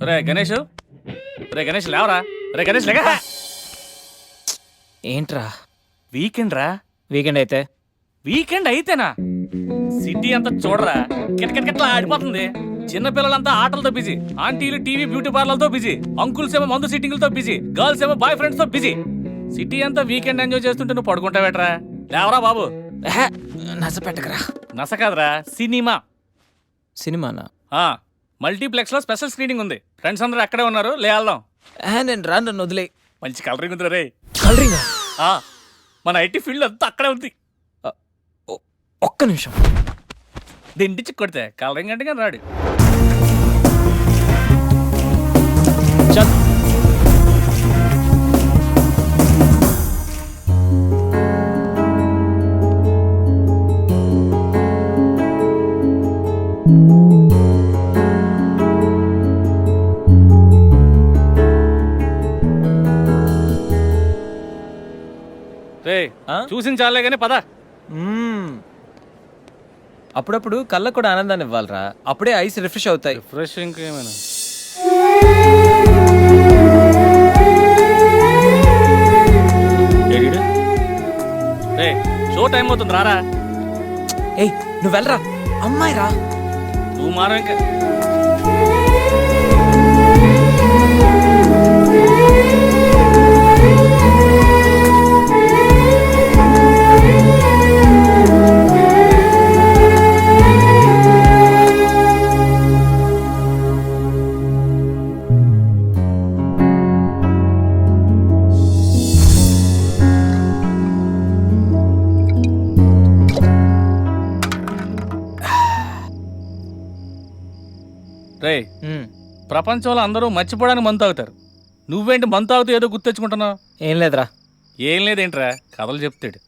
రే గణేష్, రే గణేష్ లేవరా, రే గణేష్ లేగా. ఏంట్రా వీకెండ్ రా. వీకెండ్ అయితే వీకెండ్ అయితేనా సిటీ అంతా చూడరా, కిటకిటకిట్లా ఆడిపోతుంది. చిన్నపిల్లలంతా ఆటలతో బిజీ, ఆంటీలు టీవీ బ్యూటీ పార్లర్తో బిజీ, అంకుల్స్ ఏమో మందు సిట్టింగ్లతో బిజీ, గర్ల్స్ ఏమో బాయ్ ఫ్రెండ్స్ తో బిజీ. సిటీ అంతా వీకెండ్ ఎంజాయ్ చేస్తుంటే నువ్వు పడుకుంటావేట్రా? లేవరా బాబు. నస పెట్టకరా. నస కాదురా, సినిమా. సినిమానా? మల్టీప్లెక్స్ లో స్పెషల్ స్క్రీనింగ్ ఉంది. ఫ్రెండ్స్ అందరూ అక్కడే ఉన్నారు, లే వెళ్దాం. నేను రాను, నన్ను వదిలే. మంచి కలరింగ్ ఉంది రే. కలరింగా? మన ఐటీ ఫీల్డ్ అంతా అక్కడే ఉంది. ఒక్క నిమిషం. దిండిచి కొడితే కలరింగ్ అంటే కానీ రాడు. చల్. రే చూసిన చాలే కానీ పద. అప్పుడప్పుడు కళ్ళకు కూడా ఆనందాన్ని ఇవ్వాలరా, అప్పుడే ఐస్ రిఫ్రెష్ అవుతాయి. ఫ్రెష్ ఇంకేమైనా రే షో టైం అవుతుంది, రారా. ఏయ్ నువ్వు వెళ్ళరా, అమ్మాయి రా. నువ్వు మారం ఇంకా. రే ప్రపంచంలో అందరూ మర్చిపోవడానికి మందు తాగుతారు, నువ్వేంటి మందు తాగుతూ ఏదో గుర్తెచ్చుకుంటున్నావు? ఏం లేదురా. ఏం లేదేంట్రా, కథలు చెప్తాడు.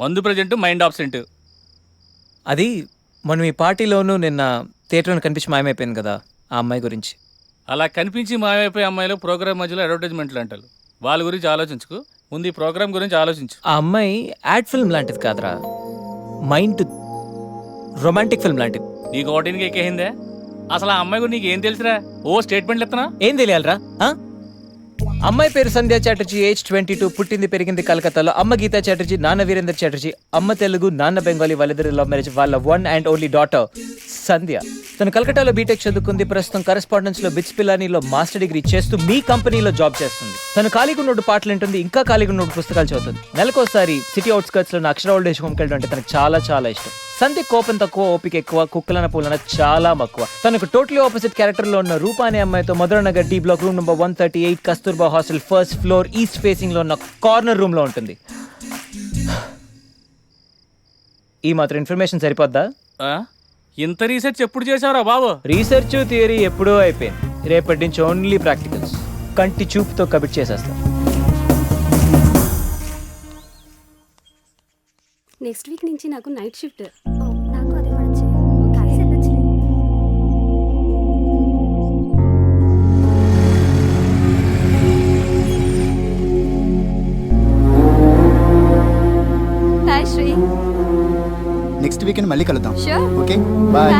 మందు ప్రజెంట్, మైండ్ ఆబ్సెంట్. అది మనం ఈ పార్టీలోనూ నిన్న థియేటర్లో కనిపించి మాయమైపోయింది కదా, ఆ అమ్మాయి గురించి. అలా కనిపించి మాయమైపోయే అమ్మాయిలు ప్రోగ్రామ్ మధ్యలో అడ్వర్టైజ్మెంట్లు అంటారు. వాళ్ళ గురించి ఆలోచించుకు, ముందు ఈ ప్రోగ్రామ్ గురించి ఆలోచించు. ఆ అమ్మాయి యాడ్ ఫిల్మ్ లాంటిది కాదురా, మైండ్ రొమాంటిక్ ఫిల్మ్ లాంటిది. నీకు ఓటింగ్కి ఎక్కేసిందే? అసలు ఆ అమ్మాయి గురించి నీకు ఏం తెలుసురా? ఓ స్టేట్మెంట్లు ఇస్తున్నా. ఏం తెలియాలరా? అమ్మాయి పేరు సంధ్యా చాటర్జీ, ఏజ్ 22, పుట్టింది పెరిగింది కలకత్తాలో. అమ్మ గీతా చాటర్జీ, నాన్న వీరేందర్ చాటర్జీ. అమ్మ తెలుగు, నాన్న బెంగాలీ. వాళ్ళిద్దరు లవ్ మ్యారేజ్. వాళ్ళ వన్ అండ్ ఓన్లీ డాటర్ సంధ్య. తను కలకట్టాలో బీటెక్ చదువుకుంది. ప్రస్తుతం కరెస్పాండెన్స్ లో బిట్స్ పిల్లానీలో మాస్టర్ డిగ్రీ చేస్తూ మీ కంపెనీలో జాబ్ చేస్తుంది. తను ఖాళీగా ఉన్నోడు పాటలు వింటుంది, ఇంకా ఖాళీగా ఉన్నోడు పుస్తకాలు చదువుతుంది. నెలకోసారి సిటీ అవుట్స్కర్ట్స్ లో అక్షర ఓల్డ్ ఏజ్ హోమ్కి వెళ్ళడం అంటే తనకు చాలా చాలా ఇష్టం. సంధ్య కోపం తక్కువ, ఓపిక ఎక్కువ, కుక్కలన పూలన చాలా మక్కువ. తనకు టోటలీ ఆపోజిట్ క్యారెక్టర్ లో ఉన్న రూపా అనే అమ్మాయితో Madhuranagar D block room number 138 Kasturba hostel first floor east facing లో ఉన్న కార్నర్ రూమ్ లో ఉంటుంది. ఈ మాత్రం ఇన్ఫర్మేషన్ సరిపోద్దా? ఇంత రీసెర్చ్ ఎప్పుడు చేసావురా బాబు? రీసెర్చ్ థియరీ ఎప్పుడూ అయిపోయింది. రేపటి నుంచి ఓన్లీ ప్రాక్టికల్స్. కంటి చూపుతో కమిట్ చేసేస్తాం. నెక్స్ట్ వీక్ నుంచి నాకు నైట్ షిఫ్ట్. నాకు అదే పడచ్చు. కలిసి వెళ్ళొచ్చు. హాయ్ శ్రీ. నెక్స్ట్ వీకెండ్ మళ్ళీ కలుద్దాం. Sure. Okay bye.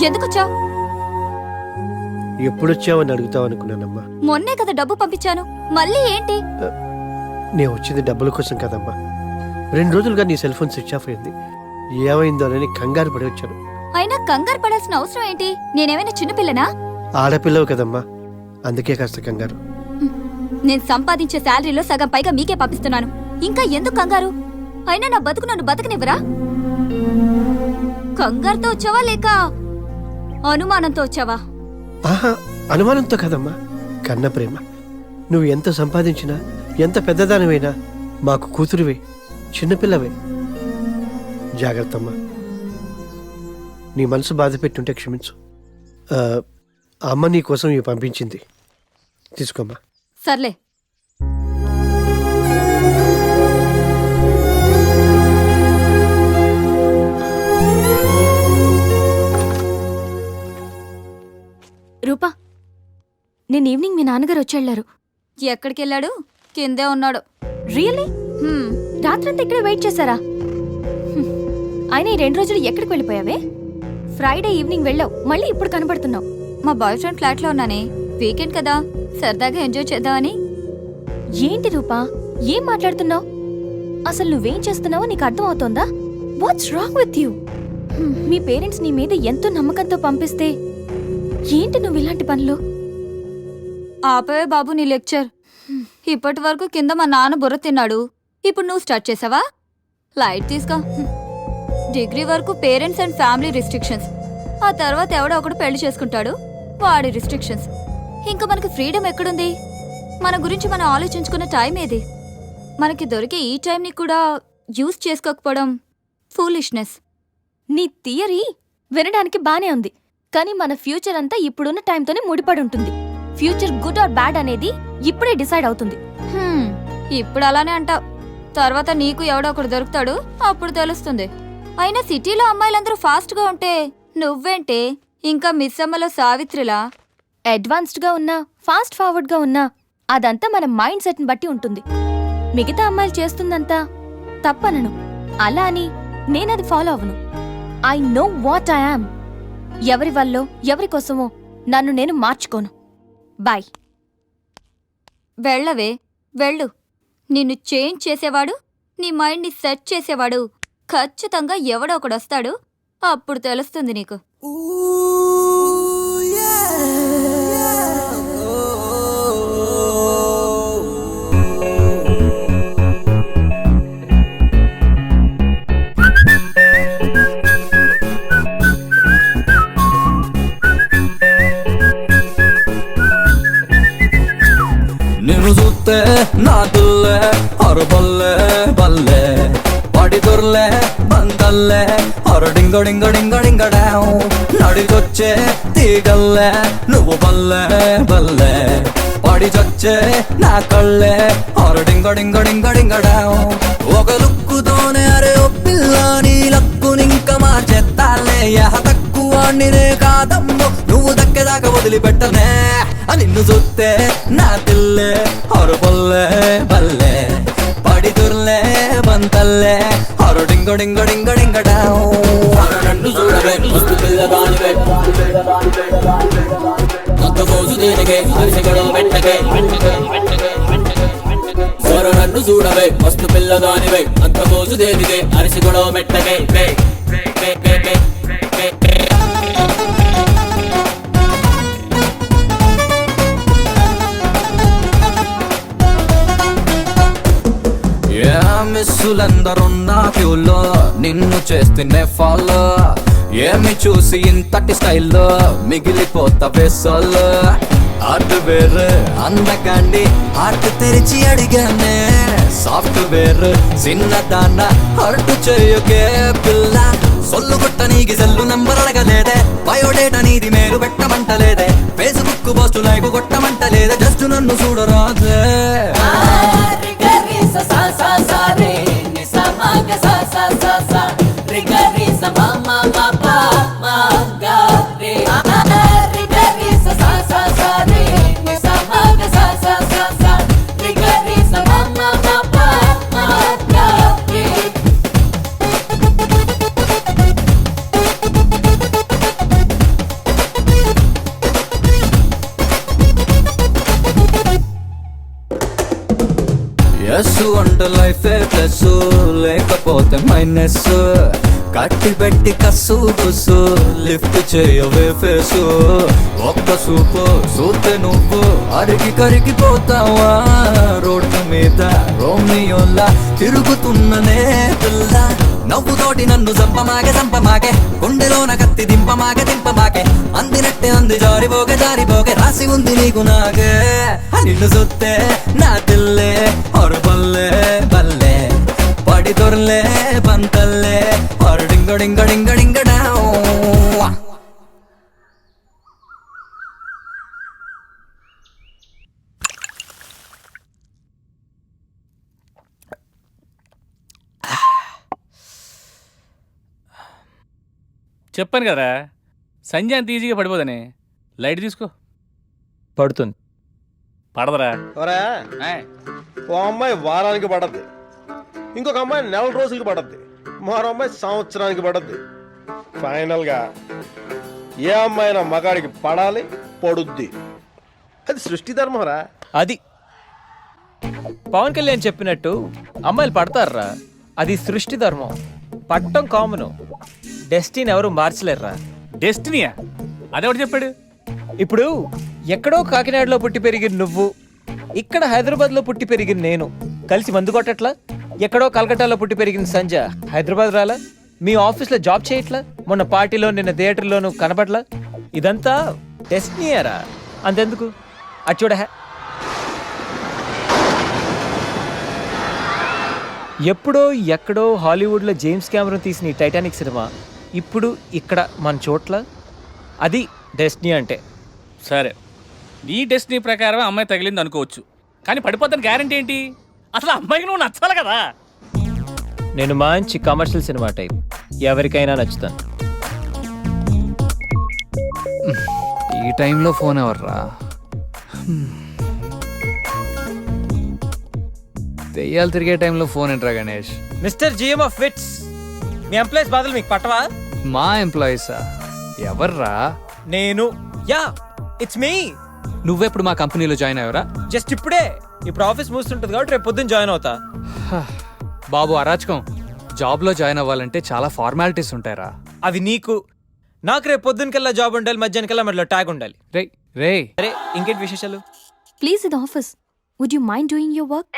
ఎందుకొచ్చావు? ఎప్పుడొచ్చావని అడుగుతావు అనుకున్నానమ్మా. మొన్నే కదా డబ్బు పంపించాను, మళ్ళీ ఏంటి? నేను వచ్చింది డబ్బుల కోసం కదమ్మా. 2 రోజులుగా నీ సెల్ ఫోన్ స్విచ్ ఆఫ్ అయింది. ఏమైందోనని కంగారు పడి వచ్చాను. అయినా కంగారు పడాల్సిన అవసరం ఏంటి? నేనేమైనా చిన్నపిల్లనా? ఆడపిల్లవు కదమ్మా, అందుకే కాస్త కంగారు. నేను సంపాదించే శాలరీలో సగం పైగా మీకే పంపిస్తున్నాను, ఇంకా ఎందుకు కంగారు? అయినా నా బతుకు నన్ను బతకనివ్వరా? కంగారుతో వచ్చావా లేక అనుమానంతో వచ్చావా? ఆహా, అనుమానంతో కదమ్మా, కన్న ప్రేమ. నువ్వు ఎంత సంపాదించినా, ఎంత పెద్దదానివైనా మాకు కూతురువే, చిన్నపిల్లవే. జాగ్రత్తమ్మా. నీ మనసు బాధ పెట్టుంటే క్షమించు. అమ్మ నీ కోసం ఇవి పంపించింది, తీసుకోమ్మా. సర్లే. రూపా, నేను ఈవినింగ్ మీ నాన్నగారు వచ్చి వెళ్ళారు. ఎక్కడికి వెళ్ళాడు? కిందే ఉన్నాడు. రియల్లీ? రాత్రంతా ఇక్కడే వెయిట్ చేశారా? అయినా ఈ 2 రోజులు ఎక్కడికి వెళ్ళిపోయావే? ఫ్రైడే ఈవినింగ్ వెళ్ళావు, మళ్ళీ ఇప్పుడు కనబడుతున్నావు. మా బాయ్ ఫ్రెండ్ ఫ్లాట్ లో ఉన్నానే. వీకెండ్ కదా, సరదాగా ఎంజాయ్ చేద్దామని. ఏంటి రూపా, ఏం మాట్లాడుతున్నావు? అసలు నువ్వేం చేస్తున్నావో నీకు అర్థం అవుతోందా? What's wrong with you? మీ పేరెంట్స్ నీ మీద ఎంతో నమ్మకంతో పంపిస్తే ఏంటి నువ్వు ఇలాంటి పనులు? ఆపే బాబు నీ లెక్చర్. ఇప్పటి వరకు కింద మా నాన్న బుర్ర తిన్నాడు, ఇప్పుడు నువ్వు స్టార్ట్ చేసావా? లైట్ తీసుకో. డిగ్రీ వరకు పేరెంట్స్ అండ్ ఫ్యామిలీ రిస్ట్రిక్షన్స్, ఆ తర్వాత ఎవడో ఒకడు పెళ్లి చేసుకుంటాడు, వాడి రిస్ట్రిక్షన్స్. ఇంకా మనకి ఫ్రీడమ్ ఎక్కడుంది? మన గురించి మనం ఆలోచించుకున్న టైం ఏది? మనకి దొరికే ఈ టైంని కూడా యూజ్ చేసుకోకపోవడం ఫూలిష్నెస్. నీ థియరీ వినడానికి బానే ఉంది, కానీ మన ఫ్యూచర్ అంతా ఇప్పుడున్న టైంతోనే ముడిపడి ఉంటుంది. ఫ్యూచర్ గుడ్ ఆర్ బ్యాడ్ అనేది ఇప్పుడే డిసైడ్ అవుతుంది. ఇప్పుడు అలానే అంటావు, తర్వాత నీకు ఎవడో ఒకడు దొరుకుతాడు, అప్పుడు తెలుస్తుంది. అయినా సిటీలో అమ్మాయిలందరూ ఫాస్ట్ గా ఉంటే నువ్వేంటే ఇంకా మిస్ అమ్మలో సావిత్రిలా అడ్వాన్స్డ్ గా ఉన్నా, ఫాస్ట్ ఫార్వర్డ్ గా ఉన్నా, అదంతా మన మైండ్ సెట్ ని బట్టి ఉంటుంది. మిగతా అమ్మాయిలు చేస్తుందంతా తప్పనను, అలా అని నేనది ఫాలో అవ్వను. I know what I am. ఎవరి వల్లో ఎవరి కోసమో నన్ను నేను మార్చుకోను. బాయ్. వెళ్ళవే, వెళ్ళు. నిన్ను చేంజ్ చేసేవాడు, నీ మైండ్ని సెట్ చేసేవాడు ఖచ్చితంగా ఎవడో ఒకడు వస్తాడు, అప్పుడు తెలుస్తుంది నీకు. నిన్ను చూస్తే నా తుల్లే అరబల్లే బల్లే పడిదొర్లే బందల్లే అరడింగడింగడింగడింగడాం నడికొచ్చే తీగల్లే నువ్వు బల్లే బల్లే పడి చచ్చే నా కళ్ళే అరడింగడింగడింగడింగడాం ఒక లుక్కుతోనే అరే ఓ పిల్ల నీ లక్కునింక మార్చేస్తాలే యహ తక్కువ నినే కాదమ్మో నువ్వు దక్కేదాకా వదిలిపెట్టనే. నిన్ను చూస్తే నా తిల్లే అరబల్లే బల్లే పడిదుర్లే బంతల్లే అరడింగడింగడింగడింగడా నన్ను చూడవే మస్తు పిల్లగానివే అంత మోజు దేనికే అరిసెగడో పెట్టకే నన్ను చూడవే మస్తు పిల్లగానివే అంత మోజు దేనికే అరిసెగడో మెట్టకే. మిస్సులందరున్నా క్యూలో నిన్ను చేస్తేనే ఫాలో ఏమి చూసి ఇంతటి స్టైల్లో మిగిలిపోతావే సోలో. హార్డ్వేర్ అందకండి హార్ట్ తెరిచి అడిగానే సాఫ్ట్వేర్ చిన్నదాన్న హర్ట్ చేయకే పిల్ల. సొల్లు కొట్ట నీకి సెల్లు నంబర్ అడగలేదే, బయోడేటా నీది మేలు పెట్టమంటలేదే, ఫేస్బుక్ పోస్ట్ లైక్ కొట్టమంటలేదే, జస్ట్ నన్ను చూడరాదే. ఎస్ అంటే లైఫే ప్లస్ లేకపోతే మైనస్ కట్టి పెట్టి కస్సు బుస్సు లిఫ్ట్ చేయవే ఫేసు. ఒక్క సూపు చూస్తే నువ్వు అరిగి కరిగిపోతావా, రోడ్డు మీద రోమియోలా తిరుగుతున్ననే పిల్ల. నవ్వుతోటి నన్ను చంపమాకే గుండెలోన కత్తి దింపమాకే అందినట్టే అంది జారిపోకే రాసి ఉంది నీకు నాకే. నిన్ను చూస్తే నా తిల్లే అరబల్లే బల్లే పడిదొర్లే బంతల్లే అరడింగడింగడింగడింగడా. చెప్పాను కదరా సంజయ్ అంత ఈజీగా పడిపోదని. లైట్ తీసుకో. పడుతుంది. పడదరా. ఓ అమ్మాయి వారానికి పడద్ది, ఇంకొక అమ్మాయి నెల రోజులకి పడద్ది, మరో అమ్మాయి సంవత్సరానికి పడద్ది. ఫైనల్గా ఏ అమ్మాయినా మగాడికి పడాలి, పడుద్ది. అది సృష్టి ధర్మరా. అది పవన్ కళ్యాణ్ చెప్పినట్టు అమ్మాయిలు పడతారా, అది సృష్టి ధర్మం. పట్టం కామను, డెస్టినీ ఎవరు మార్చలేరురా. డెస్టినీయా? అదెవడు చెప్పాడు? ఇప్పుడు ఎక్కడో కాకినాడలో పుట్టి పెరిగిన నువ్వు, ఇక్కడ హైదరాబాద్లో పుట్టి పెరిగిన నేను కలిసి మందు కొట్టట్లా? ఎక్కడో కలకట్టాలో పుట్టి పెరిగిన సంజ హైదరాబాద్ రాలా? మీ ఆఫీస్లో జాబ్ చేయట్లా? మొన్న పార్టీలో నిన్న థియేటర్లోనూ కనపడలా? ఇదంతా డెస్టినీయరా. అంతెందుకు అటు చూడ. ఎప్పుడో ఎక్కడో హాలీవుడ్లో జేమ్స్ కెమెరాన్ తీసిన ఈ టైటానిక్ సినిమా ఇప్పుడు ఇక్కడ మన చోట్ల, అది డెస్టినీ అంటే. సరే, నీ డెస్టినీ ప్రకారం అమ్మాయి తగిలింది అనుకోవచ్చు, కానీ పడిపోతాను గ్యారంటీ ఏంటి? అసలు అమ్మాయికి నువ్వు నచ్చాలి కదా. నేను మంచి కమర్షియల్ సినిమా టైప్, ఎవరికైనా నచ్చుతాను. ఈ టైంలో ఫోన్ ఎవర్రా? దెయ్యాలు తిరిగే టైంలో ఫోన్ ఏంట్రా Ganesh? Mister GM of Wits, మీ ఎంప్లాయీస్ బాధలు మీకు పట్టవా? మా ఎంప్లాయీసా? ఎవర్రా? నేను. Yeah, it's me. నువ్వెప్పుడు మా కంపెనీలో జాయిన్ అయ్యావరా? జస్ట్ ఇప్పుడే. ఇప్పుడు ఆఫీస్ మూస్తుంటుంది కాబట్టి రేపు పొద్దున్న జాయిన్ అవుతా. బాబు అరాచకం. జాబ్లో జాయిన్ అవ్వాలంటే చాలా ఫార్మాలిటీస్ ఉంటాయరా. అవి నీకు, నాకు రేపు పొద్దునకల్లా జాబ్ ఉండాలి, మధ్యాహ్నకల్లా మళ్ళీ ట్యాగ్ ఉండాలి. రే రే అరే ఇంకేంటి విశేషాలు? ప్లీజ్ ఇది office. Would you mind doing your work?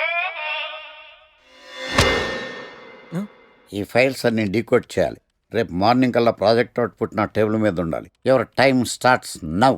ఈ ఫైల్స్ అన్ని డీకోడ్ చేయాలి. రేపు మార్నింగ్ కల్లా ప్రాజెక్ట్ అవుట్పుట్ నా టేబుల్ మీద ఉండాలి. Your time starts now.